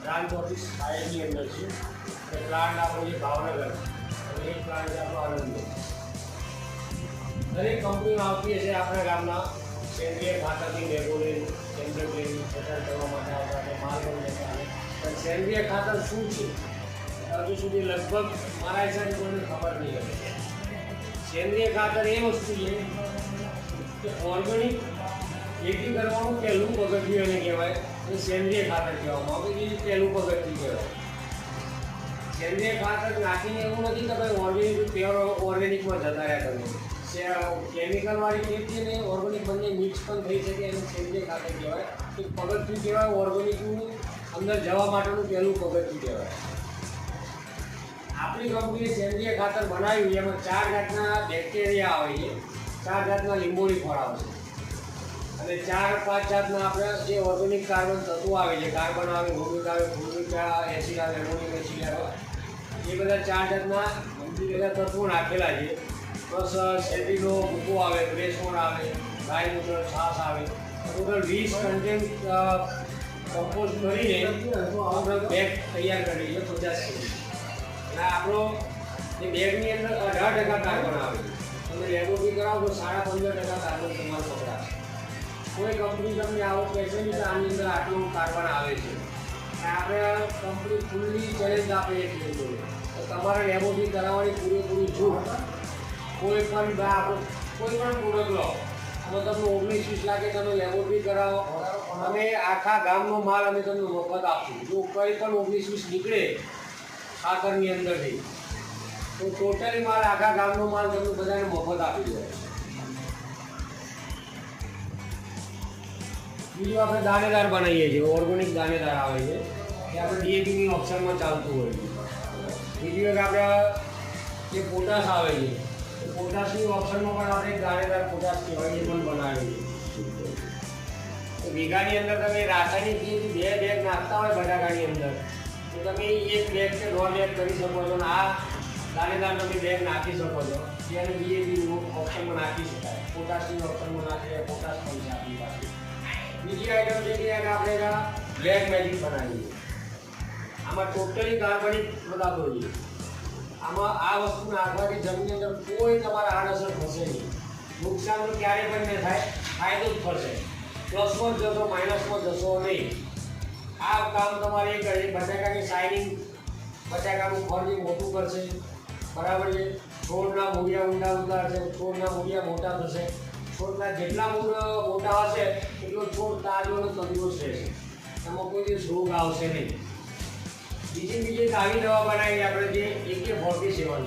Branch office સાહેબની અંદર છે. અને પ્લાન્ટ આપણો જે ભાવનગર અને એક પ્લાન્ટ છે આપણો આનંદ. દરેક કંપનીઓ આવતી હશે આપણા ગામના સેન્દ્રીય ખાતરની રેગોલેન સેન્દ્રીય ટ્રેનિંગ પ્રચાર કરવા માટે આવતા છે, માલ પણ લેતા આવે. પણ સેન્દ્રીય ખાતર શું છે હજુ સુધી લગભગ મારા હિસાબે કોઈને ખબર નહીં હતી. સેન્દ્રીય ખાતર એ વસ્તુ છે કે ઓર્ગેનિક ખેતી કરવાનું પહેલું પગથિયું એને કહેવાય એ સેન્દ્રીય ખાતર કહેવામાં આવે. એ પહેલું પગથિયું કહેવાય. સેન્દ્રીય ખાતર નાખીને એવું નથી કે ભાઈ ઓર્ગેનિક પ્યોર ઓર્ગેનિકમાં જતા રહ્યા તમે. કેમિકલવાળી ખેતી અને ઓર્ગેનિક બંને મિક્સ પણ થઈ શકે એને સેન્દ્રીય ખાતર કહેવાય. એક પગથિયું કહેવાય ઓર્ગેનિકનું અંદર જવા માટેનું પહેલું પગથિયું કહેવાય. આપણી કંપનીએ સેન્દ્રીય ખાતર બનાવ્યું એમાં 4 જાતના બેક્ટેરિયા આવે છે, 4 જાતના લીંબોળી ફળ આવે છે અને 4-5 જાતના આપણે જે ઓર્ગેનિક કાર્બન તત્વો આવે છે, કાર્બન આવે, હુમિક આવે, ફોર્મિક એસિડ આવે, એમોનિક એસિડ આવે, એ બધા 4 જાતના બધા તત્વો નાખેલા છે. પ્લસ શેરડીનો ભૂકો આવે, ગ્રેસમોર આવે, ગાય મૂત્ર છાશ આવે, ટોટલ 20 કન્ટેન્ટ કમ્પોઝ કરીને આપણે બેગ તૈયાર કરી છે 50 કિલો. અને આપણો એ બેગની અંદર 18% કાર્બન આવે છે. તમે લેબોરેટરી કરાવો તો 15.5% કાર્બન તમારે પકડાશે. કોઈ કંપની તમને આવું કહેશે નહીં કે આની અંદર આટલું કાર્બન આવે છે. આપણે કંપની ફૂલ્લી ચેલેન્જ આપે છે ખેડૂતોને તો તમારે લેબોરેટરી કરાવવાની પૂરેપૂરી છૂટ. કોઈ પણ પ્રોડક્ટ લો અમે તમને 19-20 લાખે તમે લેબોરેટરી કરાવો અમે આખા ગામનો માલ અમે તમને મફત આપશું. જો કંઈ પણ 19-20 નીકળે ખાતરની અંદરથી તો ટોટલી માલ આખા ગામનો માલ તમને બધાને મફત આપી દેવાય. બીજું આપણે દાણેદાર બનાવીએ છીએ, ઓર્ગેનિક દાણેદાર આવે છે એ આપણે ડીએપીની ઓપ્શનમાં ચાલતું હોય છે. બીજું એક આપણે જે પોટાશ આવે છે એ પોટાશની ઓપ્શનમાં પણ આપણે દાણેદાર પોટાશ કહેવાય એ પણ બનાવીએ છીએ. તો વીઘાની અંદર તમે રાસાયણિક જે 2 બેગ નાખતા હોય બટાકાની અંદર તો તમે 1 બેગ કે 1.5 બેગ કરી શકો છો. અને આ દાણેદાર તમે બેગ નાખી શકો છો. ત્યારે ડીએપી ઓપ્શનમાં નાખી શકાય, પોટાશની ઓપ્શનમાં નાખી પોટાશ પણ છે આપણી પાસે. બીજી આઈટમ છે કે આપણે બ્લેક મેજિક બનાવીએ. આમાં ટોટલી કાર્બનિક પદાર્થો છે. આમાં આ વસ્તુ નાખવાથી જમીનની અંદર કોઈ તમારા આડઅસર થશે નહીં. નુકસાન તો ક્યારેય પણ નહીં થાય, ફાયદો જ થશે. પ્લસમાં જશો, માઇનસમાં જશો નહીં. આ કામ તમારે એ કરે બટાકાની શાઇનિંગ, બટાકાનું ફળ જે મોટું કરશે, બરાબર છે. છોડના મૂળિયા ઊંડા ઉતારશે, છોડના મૂળિયા મોટા થશે. છોડના જેટલા મોટા હશે એટલો છોડ તાજો અને તંદુરસ્ત રહેશે. એમાં કોઈ દિવસ રોગ આવશે નહીં. બીજી આવી દવા બનાવી આપણે જે AK-47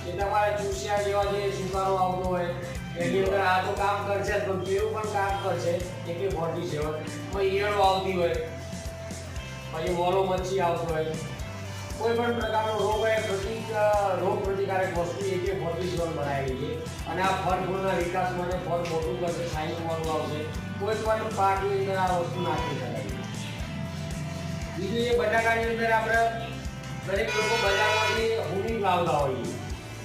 છે એ તમારા ચૂસિયા જેવા જે સુકારો આવતો હોય એની અંદર આ તો કામ કરશે પણ પેલું પણ કામ કરશે. AK-47 માં ઈયળો આવતી હોય, પછી મોરો મચ્છી આવતો હોય, કોઈ પણ પ્રકારનો રોગ હોય રોગ પ્રતિકારક વસ્તુ AK-47 બનાવેલી છે. અને આ ફળ ફૂલના વિકાસ માટે ફળ મોટું કરશે, સાઇઝ મોટું આવશે. કોઈ પણ પાકની અંદર આ વસ્તુ નાખી શકાય. બીજું એ બટાકાની અંદર આપણે દરેક લોકો બજારમાંથી હુમિક લાવતા હોઈએ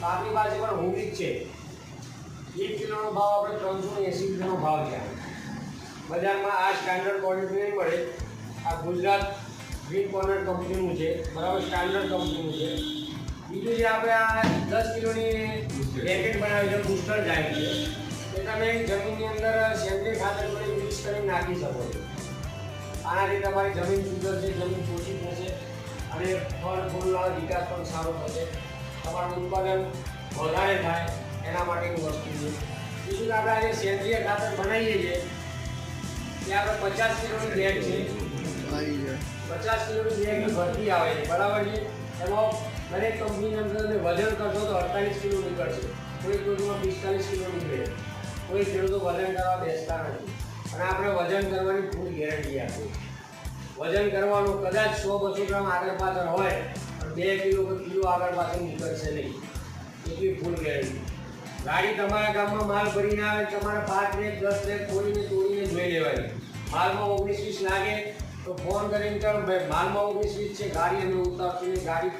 તો આપણી પાસે પણ હુમિક છે. 1 કિલોનો ભાવ આપણે 380 રૂપિયાનો ભાવ છે. બજારમાં આ સ્ટાન્ડર્ડ ક્વોલિટી નહીં મળે. આ ગુજરાત ગ્રીન કોર્નર કંપનીનું છે, બરાબર, સ્ટાન્ડર્ડ કંપનીનું છે. બીજું જે આપણે આ 10 કિલોની પેકેટ બનાવી છે બુસ્ટર જાય છે એ તમે જમીનની અંદર સેન્દ્રીય ખાતર વડે મિક્સ કરીને નાખી શકો છો. આનાથી તમારી જમીન સુધરશે, જમીન પોષિત થશે અને ફળ ફૂલનો વિકાસ પણ સારો થશે. તમારું ઉત્પાદન વધારે થાય એના માટેની વસ્તુ છે. બીજું આપણે આજે સેન્દ્રીય ખાતર બનાવીએ છીએ તે આપણે 50 કિલોની બેગ છે, 50 કિલોની બેગની ભરતી આવે છે, બરાબર છે. એમાં દરેક કંપનીની અંદર તમે વજન કરશો તો 48 કિલો નીકળશે. કોઈ ખેડૂતમાં 45 કિલો નીકળે. કોઈ ખેડૂતો વજન કરવા બેસતા નથી અને આપણે વજન કરવાની ફૂલ ગેરંટી આપીએ. વજન કરવાનું કદાચ 100-200 ગ્રામ આગળ પાછળ હોય પણ 2 કિલો કે કિલો આગળ પાછળ નીકળશે નહીં, એટલી ફૂલ ગેરંટી. ગાડી તમારા ગામમાં માલ ભરીને આવે, તમારે 5 બેગ 10 બેગ તોડીને જોઈ લેવાની. માલમાં 19-20 લાગે તો ફોન કરીને કહો ભાઈ માલમાં 19-20 છે, ગાડી અમે ઉતારશું ને ગાડી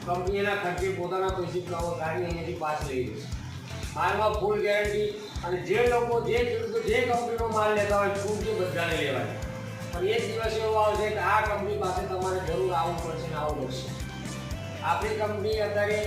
કંપનીના ખર્ચે પોતાના પૈસે ગાડી અહીંયાથી પાસ લઈ જશે. માલમાં ફૂલ ગેરંટી. અને જે લોકો જે ખેડૂતો જે કંપનીનો માલ લેતા હોય છૂટ છે બધાને લેવાની. પણ એક દિવસ એવો આવશે કે આ કંપની પાસે તમારે જરૂર આવવું પડશે ને આવવું પડશે. આપણી કંપની અત્યારે